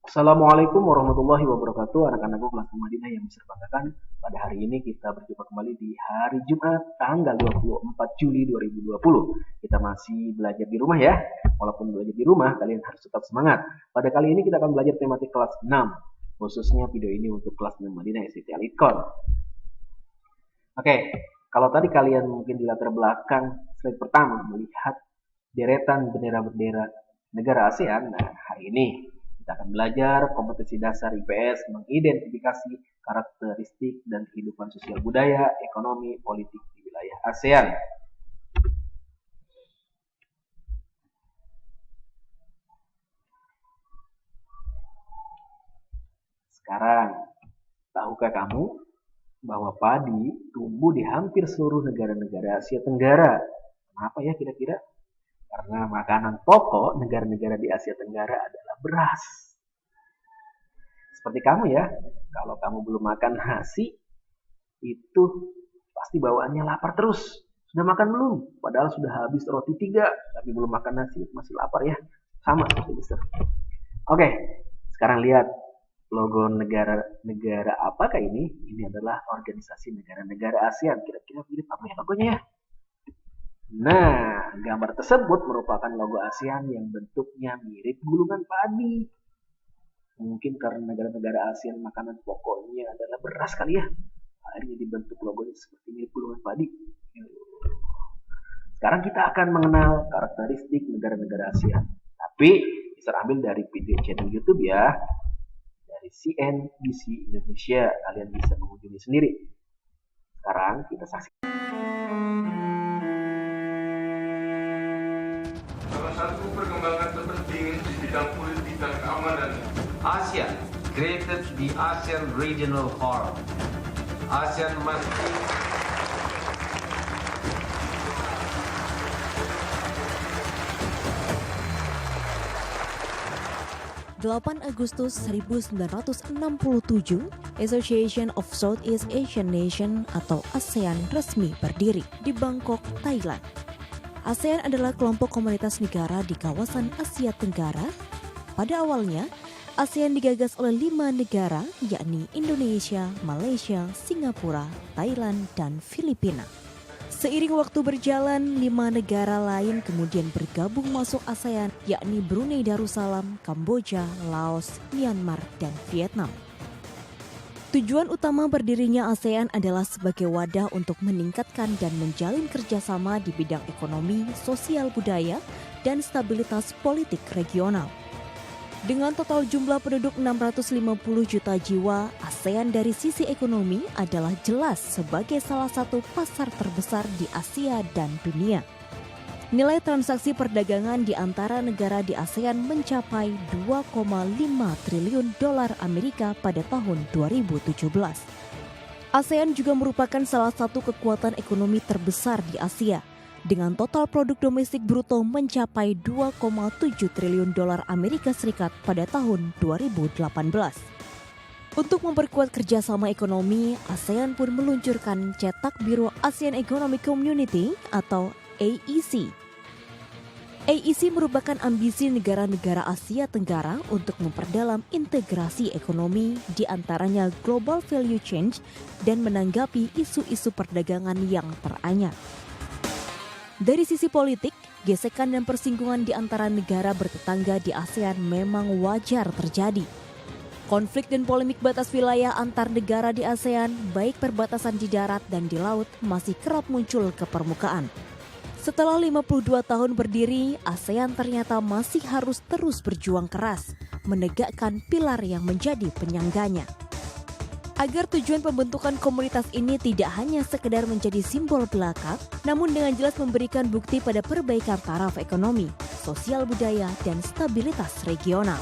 Assalamualaikum warahmatullahi wabarakatuh, anak-anakku kelas Madinah yang bisa banggakan. Pada hari ini kita berjumpa kembali di hari Jumat tanggal 24 Juli 2020. Kita masih belajar di rumah ya. Walaupun belajar di rumah, kalian harus tetap semangat. Pada kali ini kita akan belajar tematik kelas 6. Khususnya video ini untuk kelas 6 Madinah STT Alitkon. Oke, kalau tadi kalian mungkin di latar belakang slide pertama melihat deretan bendera-bendera negara ASEAN, nah hari ini kita akan belajar kompetensi dasar IPS mengidentifikasi karakteristik dan kehidupan sosial budaya, ekonomi, politik di wilayah ASEAN. Sekarang, tahukah kamu bahwa padi tumbuh di hampir seluruh negara-negara Asia Tenggara? Kenapa ya kira-kira? Karena makanan pokok negara-negara di Asia Tenggara adalah beras. Seperti kamu ya, kalau kamu belum makan nasi, itu pasti bawaannya lapar terus. Sudah makan belum? Padahal sudah habis roti 3, tapi belum makan nasi, masih lapar ya. Sama seperti Mister. Oke, sekarang lihat logo negara apakah ini? Ini adalah organisasi negara-negara ASEAN. Kira-kira mirip apa ya logonya ya? Nah, gambar tersebut merupakan logo ASEAN yang bentuknya mirip gulungan padi. Mungkin karena negara-negara ASEAN makanan pokoknya adalah beras kali ya. Akhirnya dibentuk logonya seperti mirip gulungan padi. Sekarang kita akan mengenal karakteristik negara-negara ASEAN. Tapi bisa ambil dari video channel YouTube ya. Dari CNBC Indonesia. Kalian bisa mengunjungi sendiri. Sekarang kita saksikan. Salah satu perkembangan terpenting di bidang politik dan keamanan. ASEAN created the ASEAN Regional Forum. ASEAN must 8 Agustus 1967, Association of Southeast Asian Nations atau ASEAN resmi berdiri di Bangkok, Thailand. ASEAN adalah kelompok komunitas negara di kawasan Asia Tenggara. Pada awalnya, ASEAN digagas oleh 5 negara, yakni Indonesia, Malaysia, Singapura, Thailand, dan Filipina. Seiring waktu berjalan, 5 negara lain kemudian bergabung masuk ASEAN, yakni Brunei Darussalam, Kamboja, Laos, Myanmar, dan Vietnam. Tujuan utama berdirinya ASEAN adalah sebagai wadah untuk meningkatkan dan menjalin kerjasama di bidang ekonomi, sosial budaya, dan stabilitas politik regional. Dengan total jumlah penduduk 650 juta jiwa, ASEAN dari sisi ekonomi adalah jelas sebagai salah satu pasar terbesar di Asia dan dunia. Nilai transaksi perdagangan di antara negara di ASEAN mencapai 2,5 triliun dolar Amerika pada tahun 2017. ASEAN juga merupakan salah satu kekuatan ekonomi terbesar di Asia, dengan total produk domestik bruto mencapai 2,7 triliun dolar Amerika Serikat pada tahun 2018. Untuk memperkuat kerjasama ekonomi, ASEAN pun meluncurkan cetak biru ASEAN Economic Community atau AEC. AEC merupakan ambisi negara-negara Asia Tenggara untuk memperdalam integrasi ekonomi, di antaranya global value change, dan menanggapi isu-isu perdagangan yang teranyar. Dari sisi politik, gesekan dan persinggungan di antara negara bertetangga di ASEAN memang wajar terjadi. Konflik dan polemik batas wilayah antar negara di ASEAN, baik perbatasan di darat dan di laut, masih kerap muncul ke permukaan. Setelah 52 tahun berdiri, ASEAN ternyata masih harus terus berjuang keras, menegakkan pilar yang menjadi penyangganya. Agar tujuan pembentukan komunitas ini tidak hanya sekedar menjadi simbol belaka, namun dengan jelas memberikan bukti pada perbaikan taraf ekonomi, sosial budaya, dan stabilitas regional.